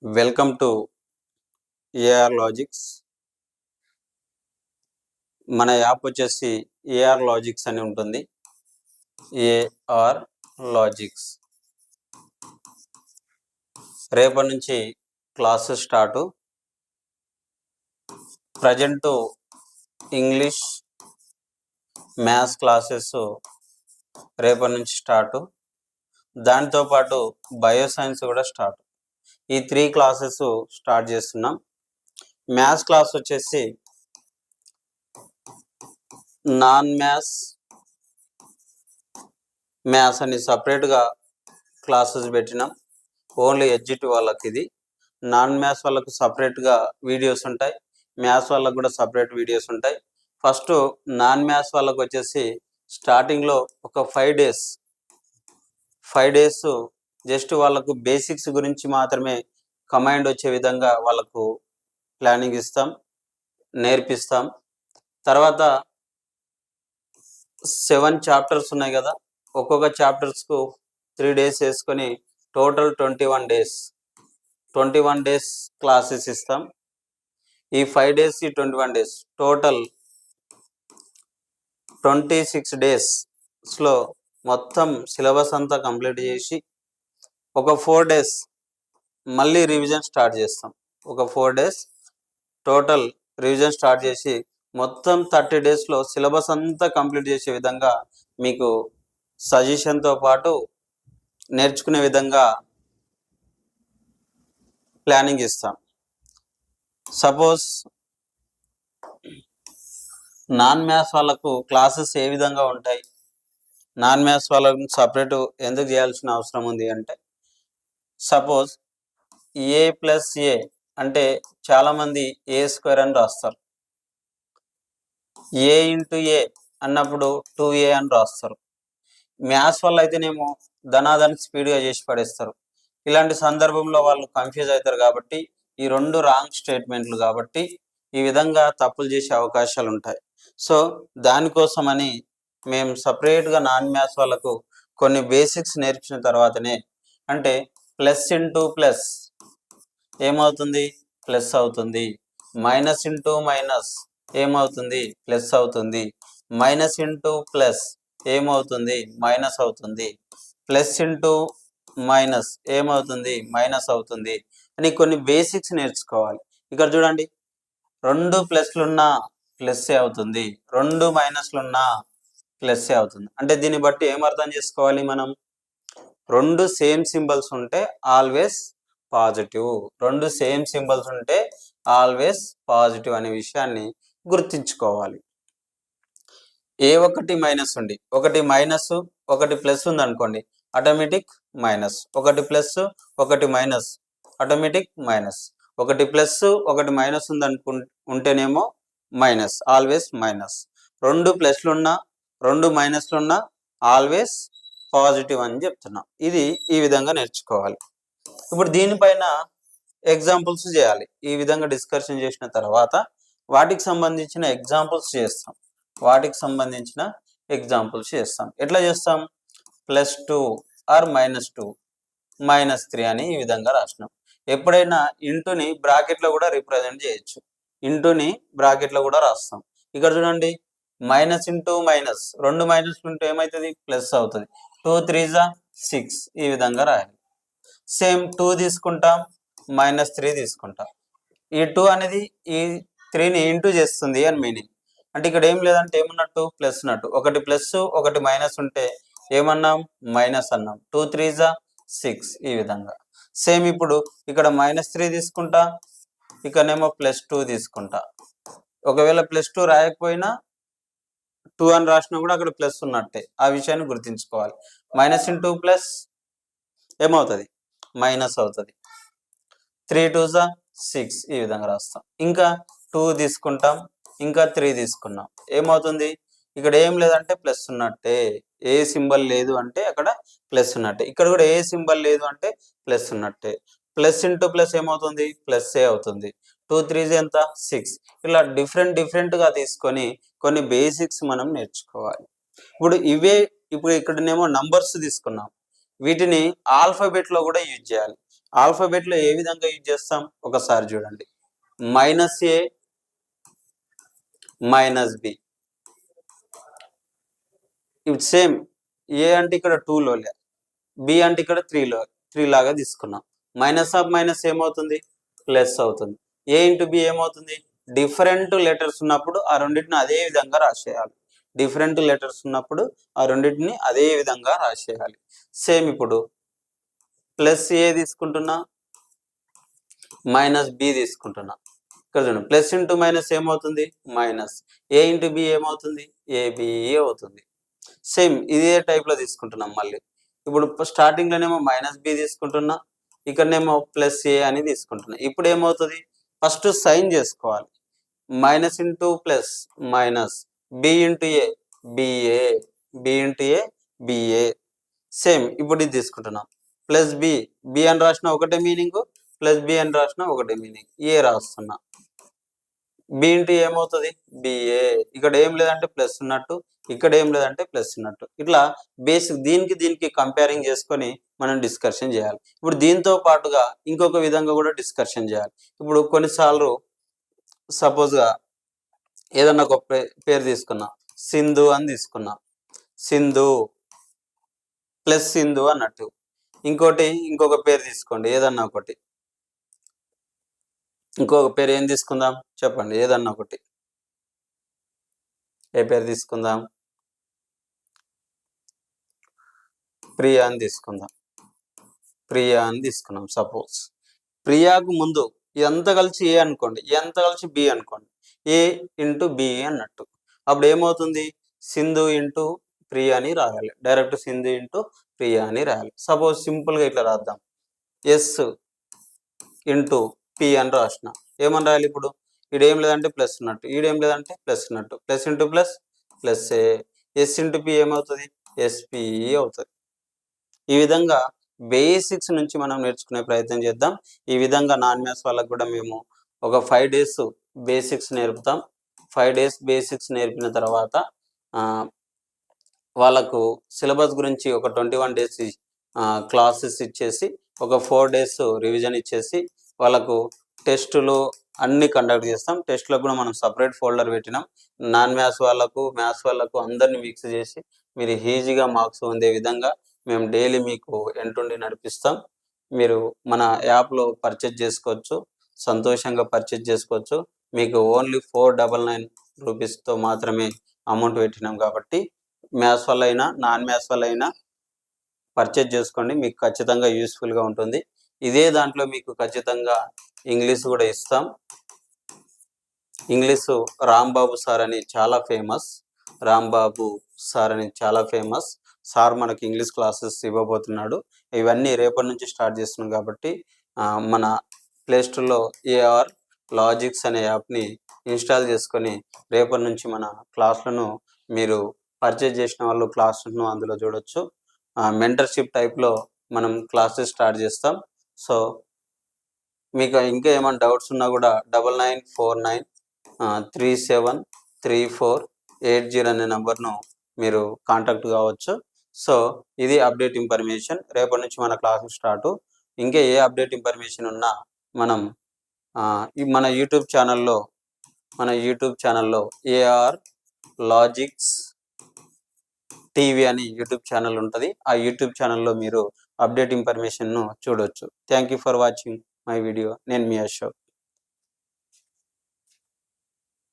Welcome to AR Logics. మన app వచ్చేసి AR Logics అని ఉంటుంది. AR Logics. రేపటి నుంచి classes start. Present English maths classes రేపటి నుంచి స్టార్ట్. దాంతోపాటు బయోసైన్స్ కూడా స్టార్ట్. ఈ 3 క్లాసెస్ స్టార్ట్ చేస్తున్నాం. మ్యాథ్స్ క్లాస్ వచ్చేసి నాన్ మ్యాథ్స్ అని సపరేట్గా క్లాసెస్ పెట్టినాం. ఓన్లీ ఎడ్జిట్ వాళ్ళకి ఇది. నాన్ మ్యాథ్స్ వాళ్ళకు సపరేట్గా వీడియోస్ ఉంటాయి. మ్యాథ్స్ వాళ్ళకు కూడా సపరేట్ వీడియోస్ ఉంటాయి. ఫస్ట్ నాన్ మ్యాథ్స్ వాళ్ళకు వచ్చేసి స్టార్టింగ్లో ఒక 5 డేస్ జస్ట్ వాళ్ళకు బేసిక్స్ గురించి మాత్రమే కమాండ్ వచ్చే విధంగా వాళ్ళకు ప్లానింగ్ ఇస్తాం, నేర్పిస్తాం. తర్వాత 7 చాప్టర్స్ ఉన్నాయి కదా, ఒక్కొక్క చాప్టర్స్కు 3 డేస్ వేసుకొని టోటల్ 21 డేస్ క్లాసెస్ ఇస్తాం. ఈ 5 డేస్ 21 డేస్ టోటల్ 26 డేస్లో మొత్తం సిలబస్ అంతా కంప్లీట్ చేసి ఒక 4 డేస్ మళ్ళీ రివిజన్ స్టార్ట్ చేస్తాం. ఒక 4 డేస్ టోటల్ రివిజన్ స్టార్ట్ చేసి మొత్తం 30 డేస్లో సిలబస్ అంతా కంప్లీట్ చేసే విధంగా మీకు సజెషన్తో పాటు నేర్చుకునే విధంగా ప్లానింగ్ ఇస్తాం. సపోజ్ నాన్ మ్యాథ్స్ వాళ్ళకు క్లాసెస్ ఏ విధంగా ఉంటాయి, నాన్ మ్యాథ్స్ వాళ్ళకు సపరేట్ ఎందుకు చేయాల్సిన అవసరం ఉంది అంటే, సపోజ్ ఏ ప్లస్ ఏ అంటే చాలామంది A² అని రాస్తారు. ఏ ఇంటూ ఏ అన్నప్పుడు 2A అని రాస్తారు. మ్యాథ్స్ వల్ల అయితేనేమో ధనాధన స్పీడ్గా చేసి పడేస్తారు. ఇలాంటి సందర్భంలో వాళ్ళు కన్ఫ్యూజ్ అవుతారు. కాబట్టి ఈ 2 రాంగ్ స్టేట్మెంట్లు కాబట్టి ఈ విధంగా తప్పులు చేసే అవకాశాలు ఉంటాయి. సో దానికోసమని మేము సపరేట్గా నాన్ మ్యాథ్స్ వాళ్ళకు కొన్ని బేసిక్స్ నేర్పించిన తర్వాతనే, అంటే ప్లస్ ఇంటూ ప్లస్ ఏమవుతుంది, ప్లస్ అవుతుంది. మైనస్ ఇంటూ మైనస్ ఏమవుతుంది, ప్లస్ అవుతుంది. మైనస్ ఇంటూ ప్లస్ ఏమవుతుంది, మైనస్ అవుతుంది. ప్లస్ ఇంటూ మైనస్ ఏమవుతుంది, మైనస్ అవుతుంది అని కొన్ని బేసిక్స్ నేర్చుకోవాలి. ఇక్కడ చూడండి, 2 ప్లస్లున్నా ప్లస్సే అవుతుంది, 2 మైనస్లున్నా ప్లస్సే అవుతుంది. అంటే దీన్ని బట్టి ఏమర్థం చేసుకోవాలి మనం, 2 సేమ్ సింబల్స్ ఉంటే ఆల్వేస్ పాజిటివ్, 2 సేమ్ సింబల్స్ ఉంటే ఆల్వేస్ పాజిటివ్ అనే విషయాన్ని గుర్తుంచుకోవాలి. ఏ ఒకటి మైనస్ ఉండి ఒకటి మైనస్ ఒకటి ప్లస్ ఉంది అనుకోండి, ఆటోమేటిక్ మైనస్. ఒకటి ప్లస్ ఒకటి మైనస్ ఆటోమేటిక్ మైనస్. ఒకటి ప్లస్ ఒకటి మైనస్ ఉంది ఉంటేనేమో మైనస్, ఆల్వేస్ మైనస్. 2 ప్లస్లున్నా 2 మైనస్లున్నా ఆల్వేస్ పాజిటివ్ అని చెప్తున్నాం. ఇది ఈ విధంగా నేర్చుకోవాలి. ఇప్పుడు దీనిపైన ఎగ్జాంపుల్స్ చేయాలి. ఈ విధంగా డిస్కషన్ చేసిన తర్వాత వాటికి సంబంధించిన ఎగ్జాంపుల్స్ చేస్తాం. ఎట్లా చేస్తాం, +2 ఆర్ -2 -3 అని ఈ విధంగా రాసినాం. ఎప్పుడైనా ఇంటూని బ్రాకెట్లో కూడా రిప్రజెంట్ చేయొచ్చు. ఇంటూని బ్రాకెట్లో కూడా రాస్తాం. ఇక్కడ చూడండి, మైనస్ ఇంటూ మైనస్, 2 మైనస్లు ఉంటే ఏమవుతుంది, ప్లస్ అవుతుంది. 2 3 6 ఈ విధంగా రాయాలి. సేమ్ 2 తీసుకుంటాం, -3 తీసుకుంటాం. ఈ 2 అనేది ఈ 3ని ఇంటూ చేస్తుంది అని మీనింగ్. అంటే ఇక్కడ ఏం లేదంటే ఏమన్నట్టు, ప్లస్ ఉన్నట్టు. ఒకటి ప్లస్ ఒకటి మైనస్ ఉంటే ఏమన్నాం, మైనస్ అన్నాం. 2 3 6 ఈ విధంగా. సేమ్ ఇప్పుడు ఇక్కడ -3 తీసుకుంటా, ఇక్కడనేమో +2 తీసుకుంటా. ఒకవేళ +2 రాయకపోయినా 2 అని రాసినా కూడా అక్కడ ప్లస్ ఉన్నట్టే. ఆ విషయాన్ని గుర్తుంచుకోవాలి. మైనస్ ఇంటూ ప్లస్ ఏమవుతుంది, మైనస్ అవుతుంది. 3 2 6 ఈ విధంగా రాస్తాం. ఇంకా 2 తీసుకుంటాం, ఇంకా 3 తీసుకున్నాం, ఏమవుతుంది, ఇక్కడ ఏం లేదంటే ప్లస్ ఉన్నట్టే. ఏ సింబల్ లేదు అంటే అక్కడ ప్లస్ ఉన్నట్టే. ఇక్కడ కూడా ఏ సింబల్ లేదు అంటే ప్లస్ ఉన్నట్టే. ప్లస్ ఇంటూ ప్లస్ ఏమవుతుంది, ప్లస్సే అవుతుంది. 2 3 ఎంత, 6. ఇలా డిఫరెంట్గా తీసుకొని కొన్ని బేసిక్స్ మనం నేర్చుకోవాలి. ఇప్పుడు ఇక్కడనేమో నంబర్స్ తీసుకున్నాం, వీటిని ఆల్ఫాబెట్లో కూడా యూజ్ చేయాలి. ఆల్ఫాబెట్లో ఏ విధంగా యూజ్ చేస్తాం ఒకసారి చూడండి. -a -b, ఇప్పుడు సేమ్ ఏ అంటే ఇక్కడ 2లో, బి అంటే ఇక్కడ 3 లాగా తీసుకున్నాం. మైనస్ ఆఫ్ మైనస్ ఏమవుతుంది, ప్లస్ అవుతుంది. ఏ ఇంటూ బి ఏమవుతుంది, డిఫరెంట్ లెటర్స్ ఉన్నప్పుడు ఆ రెండింటిని అదే విధంగా రాసేయాలి. డిఫరెంట్ లెటర్స్ ఉన్నప్పుడు ఆ రెండింటిని అదే విధంగా రాసేయాలి. సేమ్ ఇప్పుడు ప్లస్ ఏ తీసుకుంటున్నా, మైనస్ బి తీసుకుంటున్నా. ఇక్కడ చూడండి, ప్లస్ ఇంటూ మైనస్ ఏమవుతుంది, మైనస్. ఏ ఇంటూ బి ఏమవుతుంది, ఏబి అవుతుంది. సేమ్ ఇదే టైప్లో తీసుకుంటున్నాం. మళ్ళీ ఇప్పుడు స్టార్టింగ్లోనేమో -b తీసుకుంటున్నా, ఇక్కడనేమో +a అని తీసుకుంటున్నా. ఇప్పుడు ఏమవుతుంది, ఫస్ట్ సైన్ చేసుకోవాలి. Minus into plus minus, b into a b a, b into a b a. Same ఇప్పుడు ఇది తీసుకుంటున్నాం. +b అని రాసిన ఒకటే మీనింగ్, +b అని రాసిన ఒకటే మీనింగ్. ఏ రాస్తున్నా, బి ఇంటూ ఏమవుతుంది, బిఏ. ఇక్కడ ఏం లేదంటే ప్లస్ ఉన్నట్టు, ఇక్కడ ఏం లేదంటే ప్లస్ ఉన్నట్టు. ఇట్లా బేసిక్ దీనికి కంపేరింగ్ చేసుకొని మనం డిస్కషన్ చేయాలి. ఇప్పుడు దీంతో పాటుగా ఇంకొక విధంగా కూడా డిస్కషన్ చేయాలి. ఇప్పుడు కొన్నిసార్లు సపోజ్గా ఏదన్నా ఒక పేరు తీసుకున్నా, సింధు అని తీసుకున్నా, సింధు ప్లస్ సింధు అన్నట్టు. ఇంకొక పేరు తీసుకోండి, ఏదన్నా ఒకటి. ఇంకొక పేరు ఏం తీసుకుందాం చెప్పండి, ఏదన్నా ఒకటి. ఏ పేరు తీసుకుందాం, ప్రియా అని తీసుకుందాం. ప్రియా అని తీసుకున్నాం. సపోజ్ ప్రియాకు ముందు ఇదంతా కలిసి ఏ అనుకోండి, ఇదంతా కలిసి బి అనుకోండి, ఏ ఇంటూ బి అన్నట్టు. అప్పుడు ఏమవుతుంది, సింధు ఇంటూ ప్రియా అని రాయాలి. డైరెక్ట్ సింధు ఇంటూ ప్రియా అని రాయాలి. సపోజ్ సింపుల్గా ఇట్లా రాద్దాం, ఎస్ ఇంటూ పి అని రాసిన. ఏమని రాయాలి ఇప్పుడు, ఈడేం లేదంటే ప్లస్ ఉన్నట్టు, ఈడేం లేదంటే ప్లస్ ఉన్నట్టు. ప్లస్ ఇంటూ ప్లస్ ప్లస్ ఏ, ఎస్ ఇంటూ పి ఏమవుతుంది, ఎస్పి అవుతుంది. ఈ విధంగా బేసిక్స్ నుంచి మనం నేర్చుకునే ప్రయత్నం చేద్దాం. ఈ విధంగా నాన్ మ్యాథ్స్ వాళ్ళకు కూడా మేము ఒక 5 days బేసిక్స్ నేర్పుతాం. 5 days బేసిక్స్ నేర్పిన తర్వాత వాళ్ళకు సిలబస్ గురించి ఒక 21 days క్లాసెస్ ఇచ్చేసి, ఒక 4 days రివిజన్ ఇచ్చేసి, వాళ్ళకు టెస్టులు అన్ని కండక్ట్ చేస్తాం. టెస్ట్లకు కూడా మనం సపరేట్ ఫోల్డర్ పెట్టినాం. నాన్ మ్యాథ్స్ వాళ్ళకు, మ్యాథ్స్ వాళ్ళకు అందరినీ మిక్స్ చేసి మీరు ఈజీగా మార్క్స్ పొందే విధంగా మేము డైలీ మీకు ఎంటుండి నడిపిస్తాం. మీరు మన యాప్లో పర్చేజ్ చేసుకోవచ్చు, సంతోషంగా పర్చేజ్ చేసుకోవచ్చు. మీకు ఓన్లీ 499 రూపీస్తో మాత్రమే అమౌంట్ పెట్టినాం కాబట్టి మ్యాథ్స్ వల్ల అయినా నాన్ మ్యాథ్స్ వల్ల అయినా పర్చేజ్ చేసుకోండి, మీకు ఖచ్చితంగా యూస్ఫుల్గా ఉంటుంది. ఇదే దాంట్లో మీకు ఖచ్చితంగా ఇంగ్లీష్ కూడా ఇస్తాం. ఇంగ్లీషు రాంబాబు సార్ అని చాలా ఫేమస్, రాంబాబు సార్ అని చాలా ఫేమస్ సార్ మనకి ఇంగ్లీష్ క్లాసెస్ ఇవ్వబోతున్నాడు. ఇవన్నీ రేపటి నుంచి స్టార్ట్ చేస్తున్నాం కాబట్టి మన ప్లేస్టోర్లో ఏఆర్ లాజిక్స్ అనే యాప్ని ఇన్స్టాల్ చేసుకొని రేపటి నుంచి మన క్లాసులను మీరు పర్చేజ్ చేసిన వాళ్ళు క్లాసులను అందులో చూడొచ్చు. మెంటర్షిప్ టైప్లో మనం క్లాసెస్ స్టార్ట్ చేస్తాం. సో మీకు ఇంకా ఏమైనా డౌట్స్ ఉన్నా కూడా 9949373480 అనే నెంబర్ను మీరు కాంటాక్ట్ కావచ్చు. సో ఇది అప్డేట్ ఇన్ఫర్మేషన్. రేపటి నుంచి మన క్లాసు స్టార్ట్. ఇంకా ఏ అప్డేట్ ఇన్ఫర్మేషన్ ఉన్నా మనం మన యూట్యూబ్ ఛానల్లో ఏఆర్ లాజిక్స్ టీవీ అని యూట్యూబ్ ఛానల్ ఉంటుంది. ఆ యూట్యూబ్ ఛానల్లో మీరు అప్డేట్ ఇన్ఫర్మేషన్ను చూడవచ్చు. Thank you for watching my video. నేను మీ అశోక్.